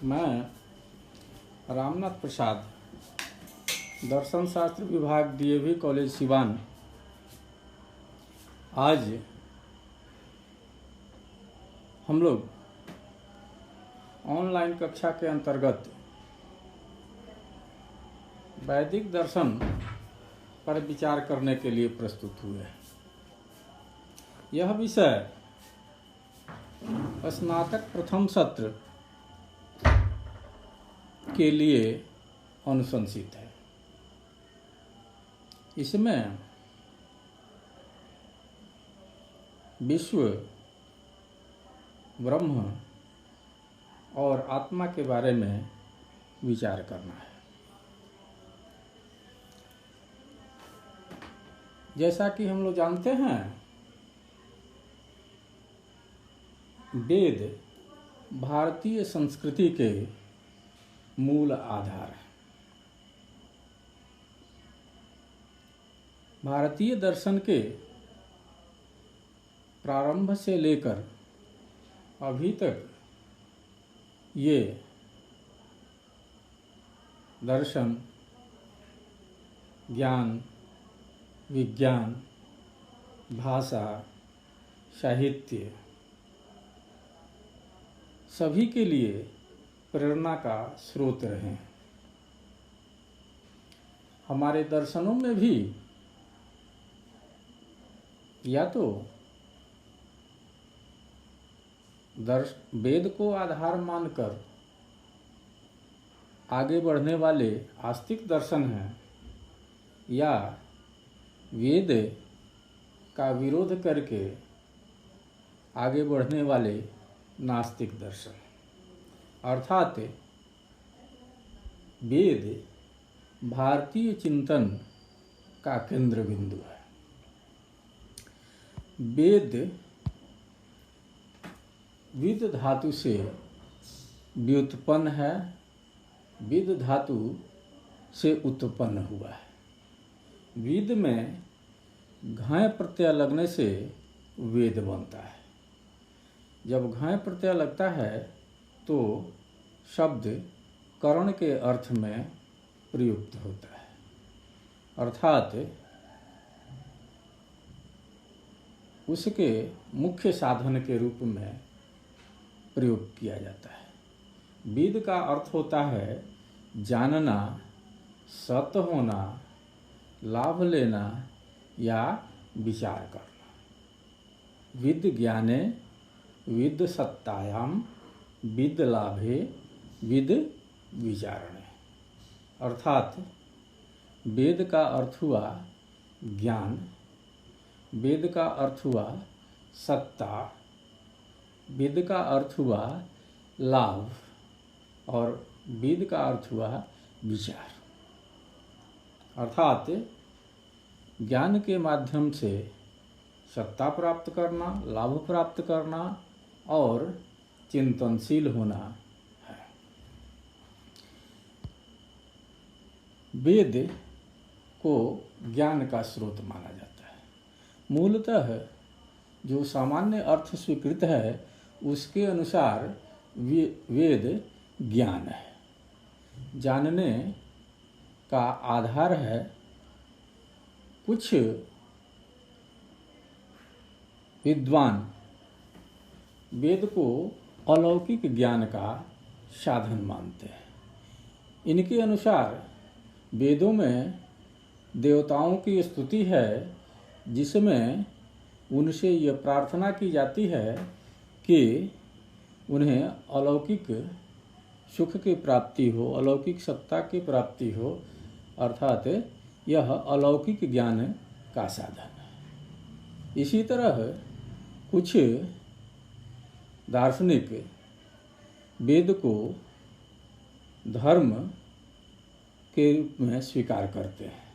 मैं रामनाथ प्रसाद, दर्शन शास्त्र विभाग डीएवी कॉलेज सिवान, आज हम लोग ऑनलाइन कक्षा के अंतर्गत वैदिक दर्शन पर विचार करने के लिए प्रस्तुत हुए हैं। यह विषय स्नातक प्रथम सत्र के लिए अनुशंसित है। इसमें विश्व, ब्रह्म और आत्मा के बारे में विचार करना है। जैसा कि हम लोग जानते हैं, वेद भारतीय संस्कृति के मूल आधार है। भारतीय दर्शन के प्रारंभ से लेकर अभी तक ये दर्शन, ज्ञान, विज्ञान, भाषा, साहित्य सभी के लिए प्रेरणा का स्रोत रहे हैं। हमारे दर्शनों में भी या तो वेद को आधार मानकर आगे बढ़ने वाले आस्तिक दर्शन हैं, या वेद का विरोध करके आगे बढ़ने वाले नास्तिक दर्शन। अर्थात वेद भारतीय चिंतन का केंद्र बिंदु है। वेद विद धातु से व्युत्पन्न है, विद धातु से उत्पन्न हुआ है। विद में घय प्रत्यय लगने से वेद बनता है। जब घय प्रत्यय लगता है तो शब्द करण के अर्थ में प्रयुक्त होता है, अर्थात उसके मुख्य साधन के रूप में प्रयोग किया जाता है। वेद का अर्थ होता है जानना, सत होना, लाभ लेना या विचार करना। विद ज्ञाने, विद सत्तायाम, विद लाभे, विद विचारणे। अर्थात वेद का अर्थ हुआ ज्ञान, वेद का अर्थ हुआ सत्ता, वेद का अर्थ हुआ लाभ और वेद का अर्थ हुआ विचार। अर्थात ज्ञान के माध्यम से सत्ता प्राप्त करना, लाभ प्राप्त करना और चिंतनशील होना है। वेद को ज्ञान का स्रोत माना जाता है। मूलतः जो सामान्य अर्थ स्वीकृत है उसके अनुसार वेद ज्ञान है। जानने का आधार है। कुछ विद्वान वेद को अलौकिक ज्ञान का साधन मानते हैं। इनके अनुसार वेदों में देवताओं की स्तुति है, जिसमें उनसे यह प्रार्थना की जाती है कि उन्हें अलौकिक सुख की प्राप्ति हो, अलौकिक सत्ता की प्राप्ति हो, अर्थात यह अलौकिक ज्ञान का साधन है। इसी तरह कुछ दार्शनिक वेद को धर्म के रूप में स्वीकार करते हैं।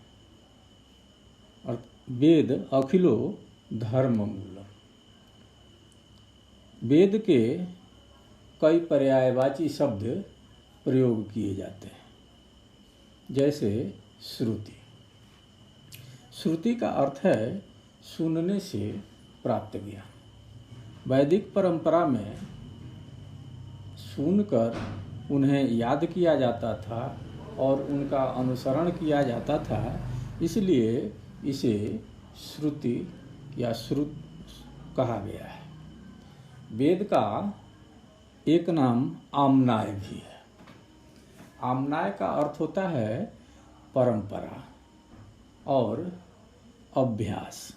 और वेद अखिलो धर्म मूलम। वेद के कई पर्यायवाची शब्द प्रयोग किए जाते हैं, जैसे श्रुति। श्रुति का अर्थ है सुनने से प्राप्त ज्ञान। वैदिक परंपरा में सुनकर उन्हें याद किया जाता था और उनका अनुसरण किया जाता था, इसलिए इसे श्रुति या श्रुत कहा गया है। वेद का एक नाम आम्नाय भी है। आम्नाय का अर्थ होता है परंपरा और अभ्यास।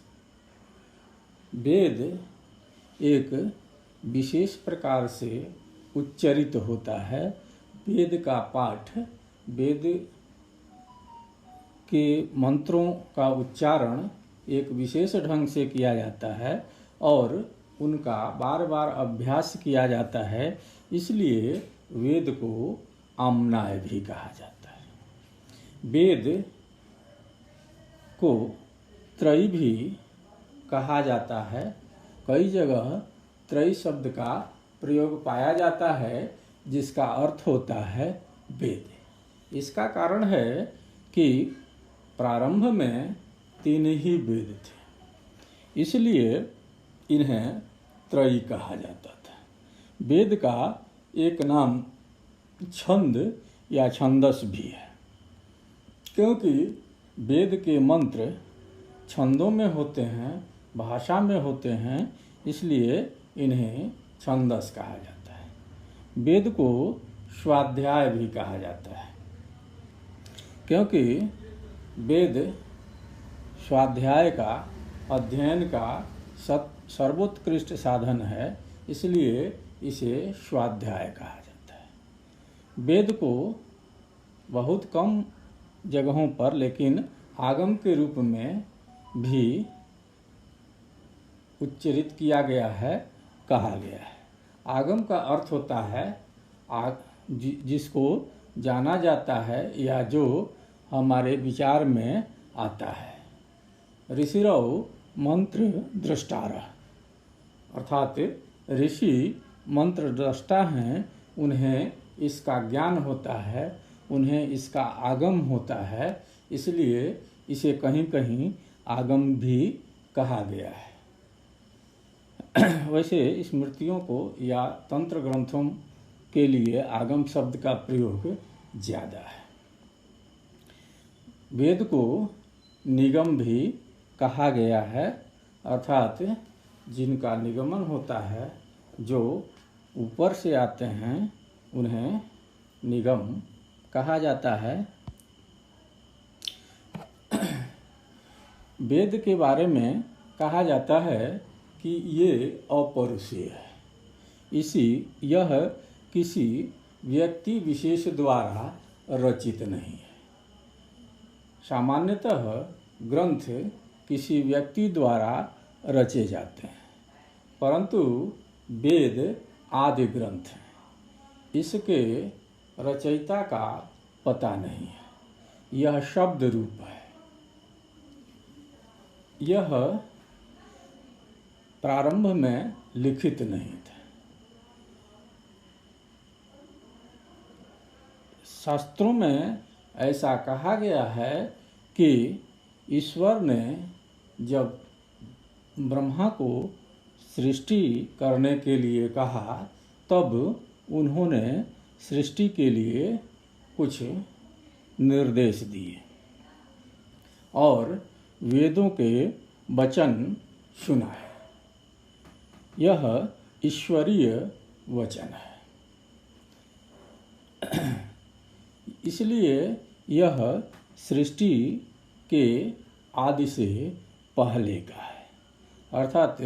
वेद एक विशेष प्रकार से उच्चरित होता है। वेद का पाठ, वेद के मंत्रों का उच्चारण एक विशेष ढंग से किया जाता है और उनका बार बार अभ्यास किया जाता है, इसलिए वेद को आम्नाय भी कहा जाता है। वेद को त्रयी भी कहा जाता है। कई जगह त्रयी शब्द का प्रयोग पाया जाता है, जिसका अर्थ होता है वेद। इसका कारण है कि प्रारंभ में 3 ही वेद थे, इसलिए इन्हें त्रयी कहा जाता था। वेद का एक नाम छंद या छंदस भी है, क्योंकि वेद के मंत्र छंदों में होते हैं, भाषा में होते हैं, इसलिए इन्हें छंदस कहा जाता है। वेद को स्वाध्याय भी कहा जाता है, क्योंकि वेद स्वाध्याय का, अध्ययन का सर्वोत्कृष्ट साधन है, इसलिए इसे स्वाध्याय कहा जाता है। वेद को बहुत कम जगहों पर, लेकिन आगम के रूप में भी उच्चरित किया गया है, कहा गया है। आगम का अर्थ होता है जिसको जाना जाता है या जो हमारे विचार में आता है। ऋषिरौ मंत्र दृष्टारः, अर्थात ऋषि मंत्र दृष्टा हैं, उन्हें इसका ज्ञान होता है, उन्हें इसका आगम होता है, इसलिए इसे कहीं कहीं आगम भी कहा गया है। वैसे स्मृतियों को या तंत्र ग्रंथों के लिए आगम शब्द का प्रयोग ज़्यादा है। वेद को निगम भी कहा गया है, अर्थात जिनका निगमन होता है, जो ऊपर से आते हैं, उन्हें निगम कहा जाता है। वेद के बारे में कहा जाता है कि ये अपौरुषेय है। यह किसी व्यक्ति विशेष द्वारा रचित नहीं है। सामान्यतः ग्रंथ किसी व्यक्ति द्वारा रचे जाते हैं, परंतु वेद आदि ग्रंथ है, इसके रचयिता का पता नहीं है। यह शब्द रूप है। यह प्रारंभ में लिखित नहीं था। शास्त्रों में ऐसा कहा गया है कि ईश्वर ने जब ब्रह्मा को सृष्टि करने के लिए कहा, तब उन्होंने सृष्टि के लिए कुछ निर्देश दिए और वेदों के वचन सुनाए। यह ईश्वरीय वचन है, इसलिए यह सृष्टि के आदि से पहले का है, अर्थात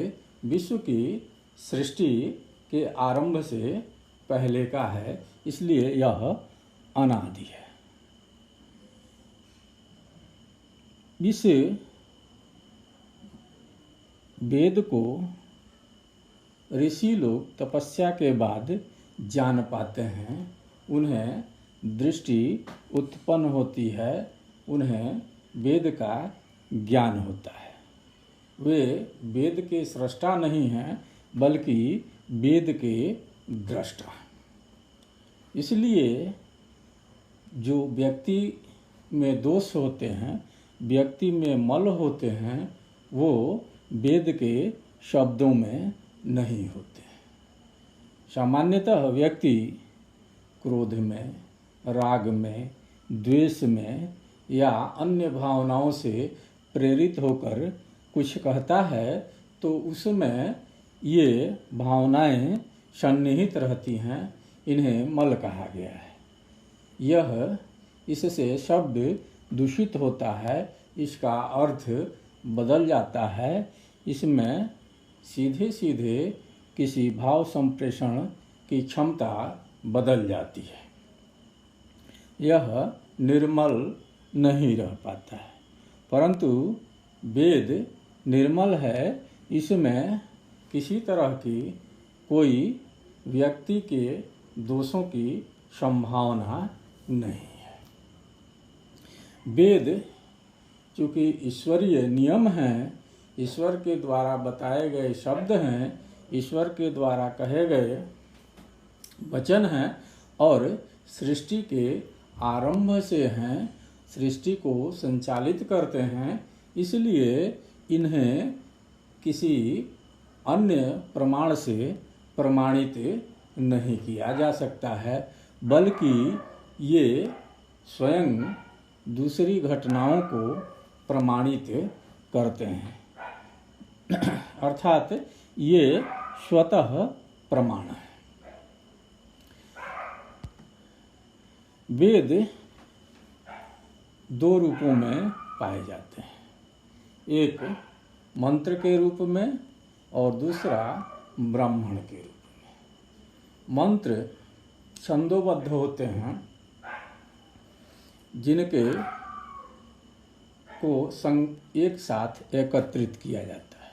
विश्व की सृष्टि के आरंभ से पहले का है, इसलिए यह अनादि है। इस वेद को ऋषि लोग तपस्या के बाद जान पाते हैं, उन्हें दृष्टि उत्पन्न होती है, उन्हें वेद का ज्ञान होता है। वे वेद के सृष्टा नहीं हैं, बल्कि वेद के दृष्टा। इसलिए जो व्यक्ति में दोष होते हैं, व्यक्ति में मल होते हैं, वो वेद के शब्दों में नहीं होते। सामान्यतः व्यक्ति क्रोध में, राग में, द्वेष में या अन्य भावनाओं से प्रेरित होकर कुछ कहता है तो उसमें ये भावनाएं सन्निहित रहती हैं, इन्हें मल कहा गया है। यह इससे शब्द दूषित होता है, इसका अर्थ बदल जाता है, इसमें सीधे सीधे किसी भाव संप्रेषण की क्षमता बदल जाती है, यह निर्मल नहीं रह पाता है। परंतु वेद निर्मल है, इसमें किसी तरह की कोई व्यक्ति के दोषों की संभावना नहीं है। वेद चूँकि ईश्वरीय नियम हैं, ईश्वर के द्वारा बताए गए शब्द हैं, ईश्वर के द्वारा कहे गए वचन हैं और सृष्टि के आरंभ से हैं, सृष्टि को संचालित करते हैं, इसलिए इन्हें किसी अन्य प्रमाण से प्रमाणित नहीं किया जा सकता है, बल्कि ये स्वयं दूसरी घटनाओं को प्रमाणित करते हैं, अर्थात ये स्वतः प्रमाण है। वेद दो रूपों में पाए जाते हैं, एक मंत्र के रूप में और दूसरा ब्राह्मण के रूप में। मंत्र छंदोबद्ध होते हैं, जिनके को एक साथ एकत्रित किया जाता है।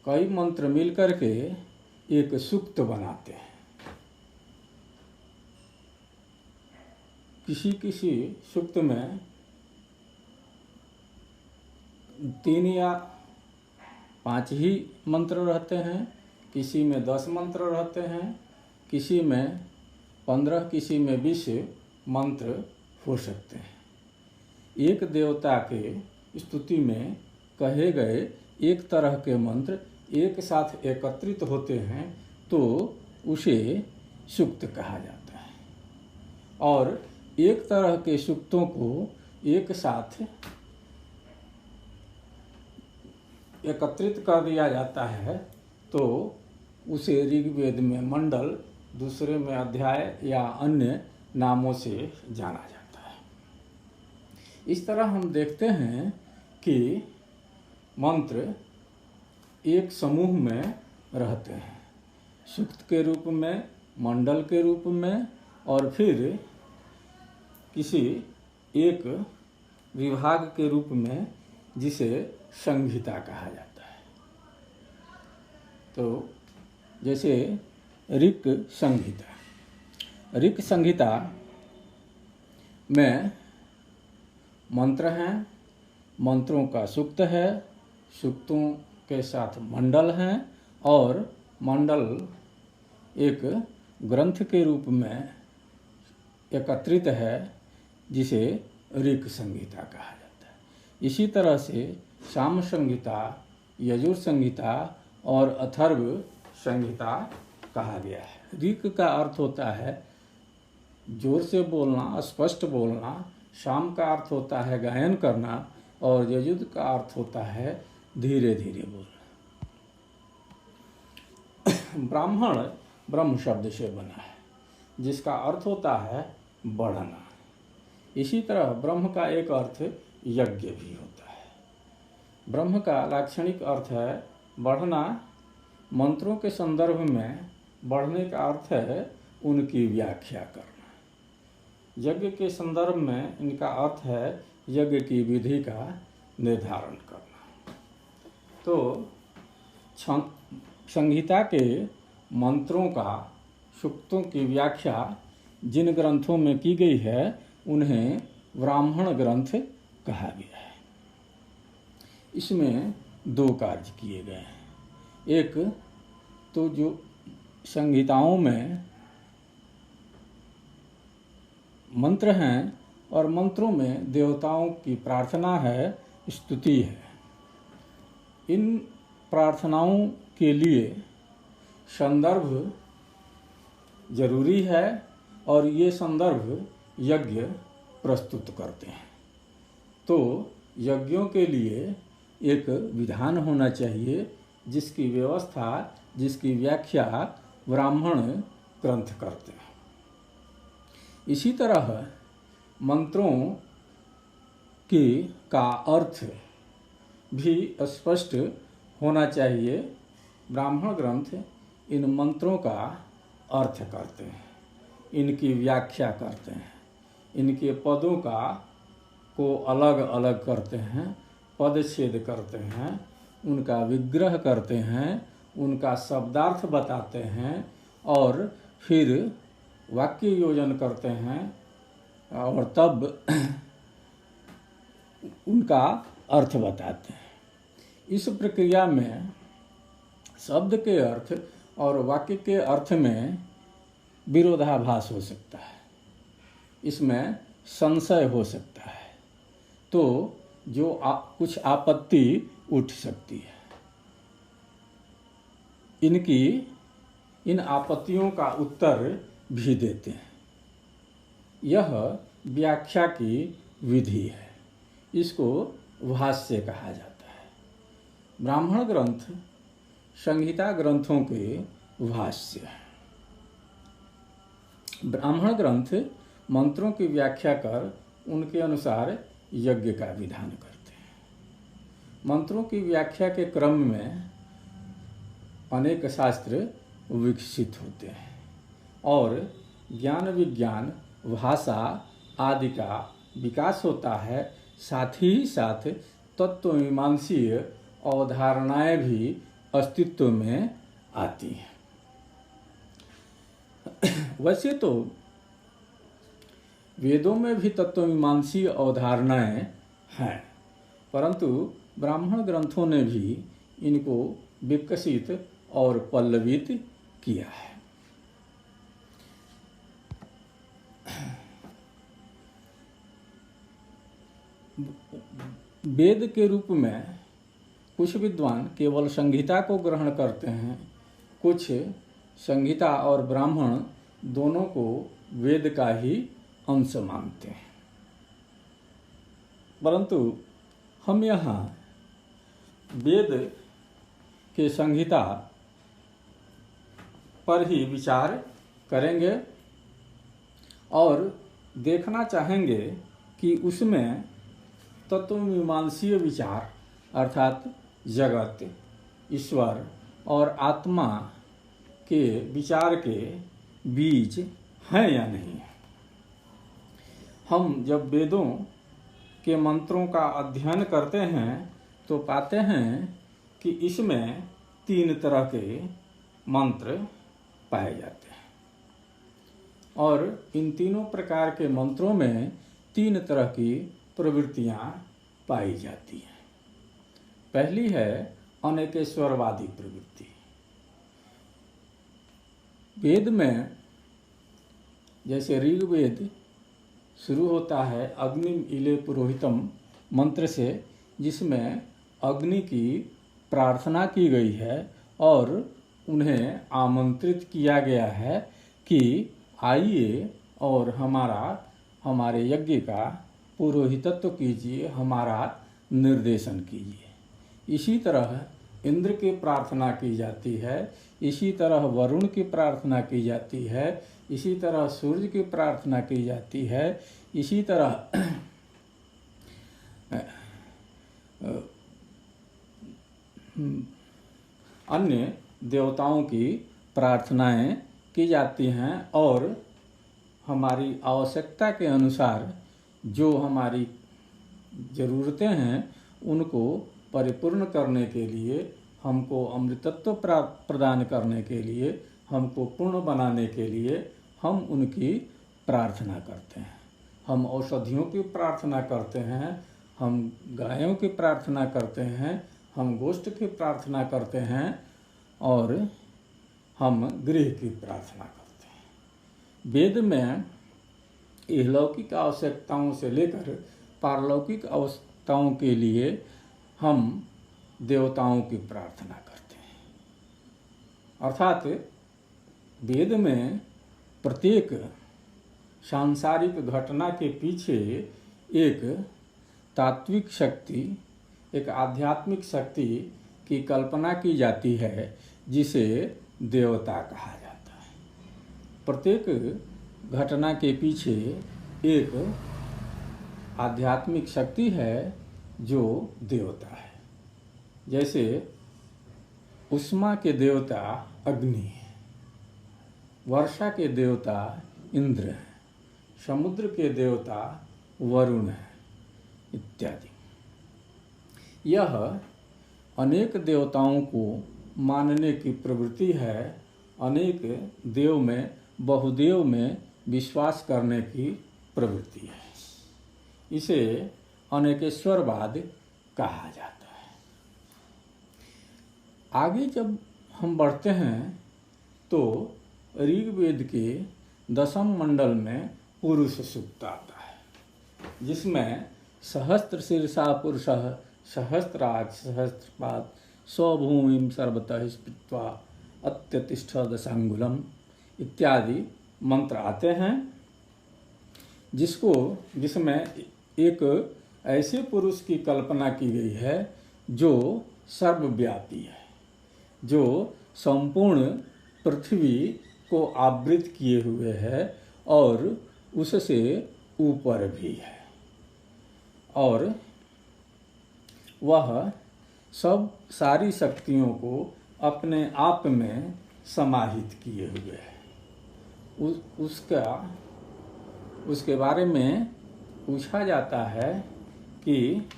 कई मंत्र मिलकर के एक सूक्त बनाते हैं। किसी किसी सूक्त में 3 या 5 ही मंत्र रहते हैं, किसी में 10 मंत्र रहते हैं, किसी में 15, किसी में 20 मंत्र हो सकते हैं। एक देवता के स्तुति में कहे गए एक तरह के मंत्र एक साथ एकत्रित होते हैं तो उसे सूक्त कहा जाता है, और एक तरह के सूक्तों को एक साथ एकत्रित कर दिया जाता है तो उसे ऋग्वेद में मंडल, दूसरे में अध्याय या अन्य नामों से जाना जाता है। इस तरह हम देखते हैं कि मंत्र एक समूह में रहते हैं, सूक्त के रूप में, मंडल के रूप में, और फिर किसी एक विभाग के रूप में जिसे संहिता कहा जाता है। तो जैसे ऋक् संहिता, ऋक् संहिता में मंत्र हैं, मंत्रों का सूक्त है, सूक्तों के साथ मंडल हैं, और मंडल एक ग्रंथ के रूप में एकत्रित है जिसे ऋक् संहिता कहा जाता है। इसी तरह से साम संहिता, यजुर संहिता और अथर्व संहिता कहा गया है। ऋक् का अर्थ होता है जोर से बोलना, स्पष्ट बोलना, साम का अर्थ होता है गायन करना, और यजुर का अर्थ होता है धीरे धीरे बोलना। ब्राह्मण ब्रह्म शब्द से बना है, जिसका अर्थ होता है बढ़ना। इसी तरह ब्रह्म का एक अर्थ यज्ञ भी होता है। ब्रह्म का लाक्षणिक अर्थ है बढ़ना। मंत्रों के संदर्भ में बढ़ने का अर्थ है उनकी व्याख्या करना। यज्ञ के संदर्भ में इनका अर्थ है यज्ञ की विधि का निर्धारण करना। तो संहिता के मंत्रों का, सूक्तों की व्याख्या जिन ग्रंथों में की गई है उन्हें ब्राह्मण ग्रंथ कहा गया है। इसमें 2 कार्य किए गए हैं। एक तो जो संहिताओं में मंत्र हैं और मंत्रों में देवताओं की प्रार्थना है, स्तुति है। इन प्रार्थनाओं के लिए संदर्भ जरूरी है और ये संदर्भ यज्ञ प्रस्तुत करते हैं। तो यज्ञों के लिए एक विधान होना चाहिए जिसकी व्यवस्था, जिसकी व्याख्या ब्राह्मण ग्रंथ करते हैं। इसी तरह मंत्रों का अर्थ भी स्पष्ट होना चाहिए। ब्राह्मण ग्रंथ इन मंत्रों का अर्थ करते हैं, इनकी व्याख्या करते हैं, इनके पदों को अलग अलग करते हैं, पदच्छेद करते हैं, उनका विग्रह करते हैं, उनका शब्दार्थ बताते हैं और फिर वाक्य योजन करते हैं और तब उनका अर्थ बताते हैं। इस प्रक्रिया में शब्द के अर्थ और वाक्य के अर्थ में विरोधाभास हो सकता है, इसमें संशय हो सकता है, तो जो कुछ आपत्ति उठ सकती है। इन आपत्तियों का उत्तर भी देते हैं। यह व्याख्या की विधि है, इसको भाष्य कहा जाता है। ब्राह्मण ग्रंथ संहिता ग्रंथों के भाष्य हैं। ब्राह्मण ग्रंथ मंत्रों की व्याख्या कर उनके अनुसार यज्ञ का विधान करते हैं। मंत्रों की व्याख्या के क्रम में अनेक शास्त्र विकसित होते हैं और ज्ञान विज्ञान, भाषा आदि का विकास होता है। साथ ही साथ तत्वमीमांसीय अवधारणाएं भी अस्तित्व में आती हैं। वैसे तो वेदों में भी तत्वमीमांसीय अवधारणाएं हैं, परंतु ब्राह्मण ग्रंथों ने भी इनको विकसित और पल्लवित किया है। वेद के रूप में कुछ विद्वान केवल संहिता को ग्रहण करते हैं, कुछ संहिता और ब्राह्मण दोनों को वेद का ही अंश मानते हैं। परंतु हम यहाँ वेद के संहिता पर ही विचार करेंगे और देखना चाहेंगे कि उसमें तत्वमीमांसीय विचार अर्थात जगत, ईश्वर और आत्मा के विचार के बीज हैं या नहीं। हम जब वेदों के मंत्रों का अध्ययन करते हैं तो पाते हैं कि इसमें 3 तरह के मंत्र पाए जाते हैं और इन तीनों प्रकार के मंत्रों में 3 तरह की प्रवृत्तियां पाई जाती हैं। पहली है अनेकेश्वरवादी प्रवृत्ति। वेद में जैसे ऋग्वेद शुरू होता है अग्निम इले पुरोहितम मंत्र से, जिसमें अग्नि की प्रार्थना की गई है और उन्हें आमंत्रित किया गया है कि आइए और हमारे यज्ञ का पुरोहितत्व कीजिए, हमारा निर्देशन कीजिए। इसी तरह इंद्र की प्रार्थना की जाती है, इसी तरह वरुण की प्रार्थना की जाती है, इसी तरह सूर्य की प्रार्थना की जाती है, इसी तरह अन्य देवताओं की प्रार्थनाएं की जाती हैं और हमारी आवश्यकता के अनुसार जो हमारी ज़रूरतें हैं उनको परिपूर्ण करने के लिए, हमको अमृतत्व प्रदान करने के लिए, हमको पूर्ण बनाने के लिए हम उनकी प्रार्थना करते हैं। हम औषधियों की प्रार्थना करते हैं, हम गायों की प्रार्थना करते हैं, हम गोष्ठ की प्रार्थना करते हैं और हम गृह की प्रार्थना करते हैं। वेद में इहलौकिक आवश्यकताओं से लेकर पारलौकिक आवश्यकताओं के लिए हम देवताओं की प्रार्थना करते हैं। अर्थात वेद में प्रत्येक सांसारिक घटना के पीछे एक तात्विक शक्ति, एक आध्यात्मिक शक्ति की कल्पना की जाती है, जिसे देवता कहा जाता है। प्रत्येक घटना के पीछे एक आध्यात्मिक शक्ति है जो देवता है। जैसे उष्मा के देवता अग्नि है, वर्षा के देवता इंद्र हैं, समुद्र के देवता वरुण है, इत्यादि। यह अनेक देवताओं को मानने की प्रवृत्ति है, अनेक देव में, बहुदेव में विश्वास करने की प्रवृत्ति है। इसे अनेकेश्वरवाद कहा जाता है। आगे जब हम बढ़ते हैं तो ऋग्वेद के 10वें मंडल में पुरुष सूक्त आता है, जिसमें सहस्त्र शीर्षा पुरुषः सहस्त्राक्ष सहस्त्रपाद स्वभूमिं सर्वतः स्पृत्वा अत्यतिष्ठ दशांगुलम इत्यादि मंत्र आते हैं, जिसमें एक ऐसे पुरुष की कल्पना की गई है जो सर्वव्यापी है, जो संपूर्ण पृथ्वी को आवृत किए हुए है और उससे ऊपर भी है, और वह सब सारी शक्तियों को अपने आप में समाहित किए हुए है। उसके बारे में पूछा जाता है कि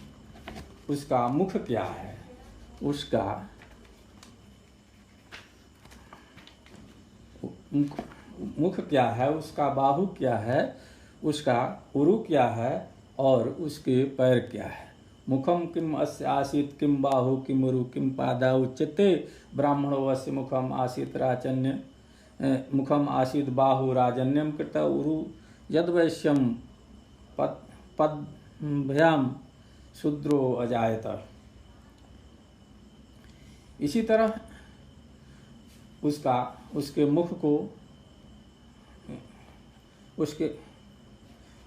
उसका मुख क्या है, उसका मुख क्या है, उसका बाहु क्या है, उसका उरु क्या है और उसके पैर क्या है। मुखम किम अस्य आसीत किम बाहु किम उरु किम पादा उच्यते ब्राह्मणो अस्य मुखम आसीत राजन्य मुखम आसीत बाहु राजन्यम कृत उरु यद्वैश्यम पद्भ्याम शूद्रो अजायत। इसी तरह उसके मुख को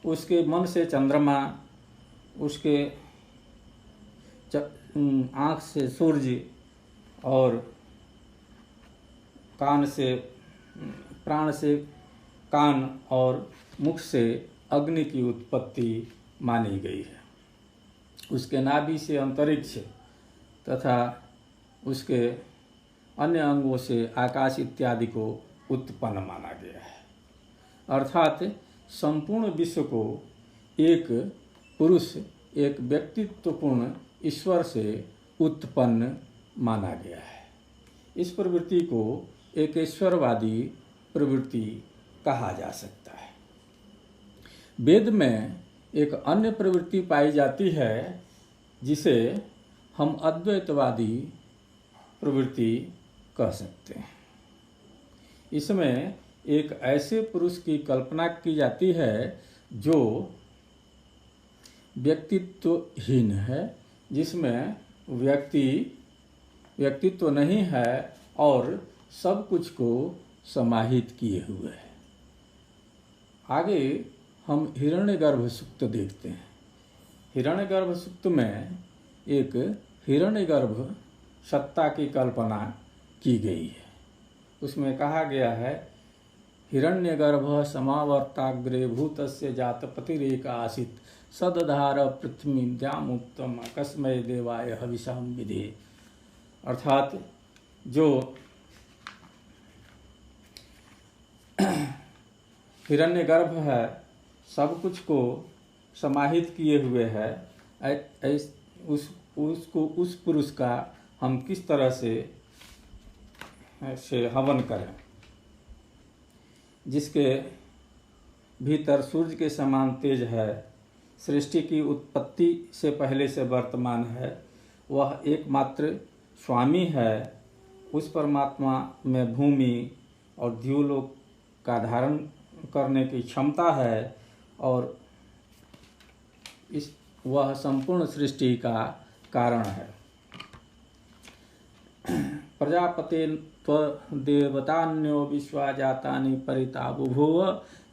उसके मन से चंद्रमा, उसके आँख से सूर्य और कान से प्राण से कान और मुख से अग्नि की उत्पत्ति मानी गई है। उसके नाभि से अंतरिक्ष तथा उसके अन्य अंगों से आकाश इत्यादि को उत्पन्न माना गया है। अर्थात संपूर्ण विश्व को एक पुरुष, एक व्यक्तित्वपूर्ण ईश्वर से उत्पन्न माना गया है। इस प्रवृत्ति को एक ईश्वरवादी प्रवृत्ति कहा जा सकता है। वेद में एक अन्य प्रवृत्ति पाई जाती है जिसे हम अद्वैतवादी प्रवृत्ति कह सकते हैं। इसमें एक ऐसे पुरुष की कल्पना की जाती है जो व्यक्तित्वहीन है, जिसमें व्यक्तित्व नहीं है और सब कुछ को समाहित किए हुए है। आगे हम हिरण्यगर्भ सूक्त देखते हैं। हिरण्यगर्भ सूक्त में एक हिरण्यगर्भ सत्ता की कल्पना की गई है। उसमें कहा गया है, हिरण्यगर्भ समावर्ताग्रे भूतस्य जातपतिरेक आसीत् सदधार पृथ्वी द्यामुत्तम कस्मै देवाय हविषाम विधे। अर्थात जो हिरण्यगर्भ है, सब कुछ को समाहित किए हुए है, उस पुरुष का हम किस तरह से हवन करें, जिसके भीतर सूर्य के समान तेज है, सृष्टि की उत्पत्ति से पहले से वर्तमान है, वह एकमात्र स्वामी है। उस परमात्मा में भूमि और द्युलोक का धारण करने की क्षमता है और वह संपूर्ण सृष्टि का कारण है। प्रजापते त्वदेवतान्यो विश्वा जातानि परिता बुभुव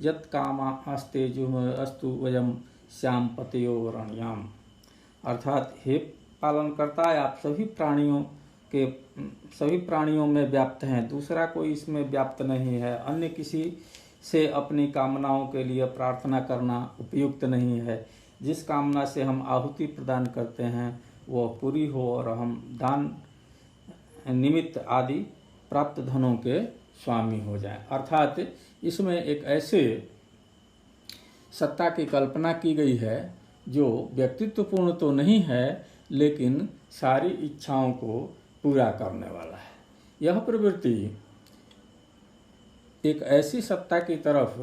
यत् कामा अस्तेजुः अस्तु वयम श्याम पतयो रण्याम। अर्थात हे पालन करता है, आप सभी प्राणियों में व्याप्त हैं, दूसरा कोई इसमें व्याप्त नहीं है। अन्य किसी से अपनी कामनाओं के लिए प्रार्थना करना उपयुक्त नहीं है। जिस कामना से हम आहुति प्रदान करते हैं वह पूरी हो और हम दान निमित्त आदि प्राप्त धनों के स्वामी हो जाएं। अर्थात इसमें एक ऐसे सत्ता की कल्पना की गई है जो व्यक्तित्वपूर्ण तो नहीं है लेकिन सारी इच्छाओं को पूरा करने वाला है। यह प्रवृत्ति एक ऐसी सत्ता की तरफ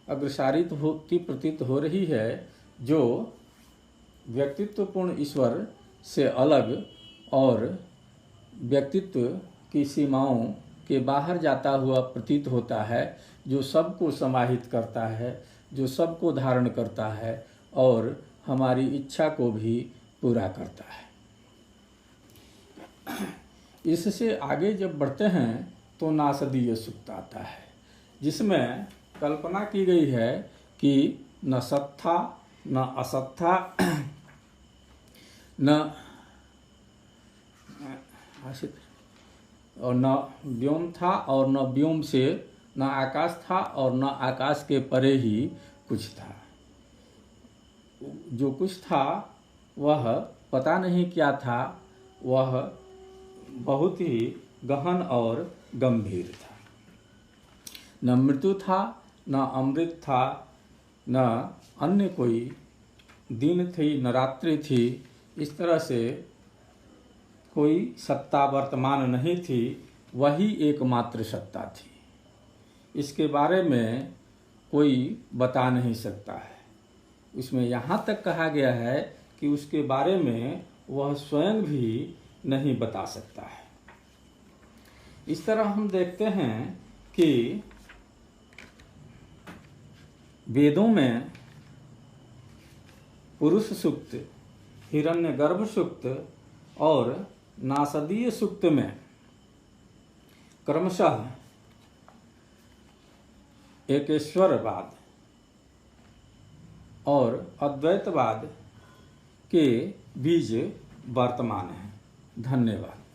अग्रसारित होती प्रतीत हो रही है जो व्यक्तित्वपूर्ण ईश्वर से अलग और व्यक्तित्व की सीमाओं के बाहर जाता हुआ प्रतीत होता है, जो सबको समाहित करता है, जो सबको धारण करता है और हमारी इच्छा को भी पूरा करता है। इससे आगे जब बढ़ते हैं तो नासदीय सुक्त आता है, जिसमें कल्पना की गई है कि न सत् था न असत था, और न व्योम था और न व्योम से, न आकाश था और न आकाश के परे ही कुछ था। जो कुछ था वह पता नहीं क्या था, वह बहुत ही गहन और गंभीर था। न मृत्यु था, न अमृत था, न अन्य कोई दिन थी, न रात्रि थी। इस तरह से कोई सत्ता वर्तमान नहीं थी, वही एकमात्र सत्ता थी। इसके बारे में कोई बता नहीं सकता है। उसमें यहाँ तक कहा गया है कि उसके बारे में वह स्वयं भी नहीं बता सकता है। इस तरह हम देखते हैं कि वेदों में पुरुष सूक्त, हिरण्यगर्भ सूक्त और नासदीय सूक्त में क्रमशः एकेश्वरवाद और अद्वैतवाद के बीज वर्तमान हैं। धन्यवाद।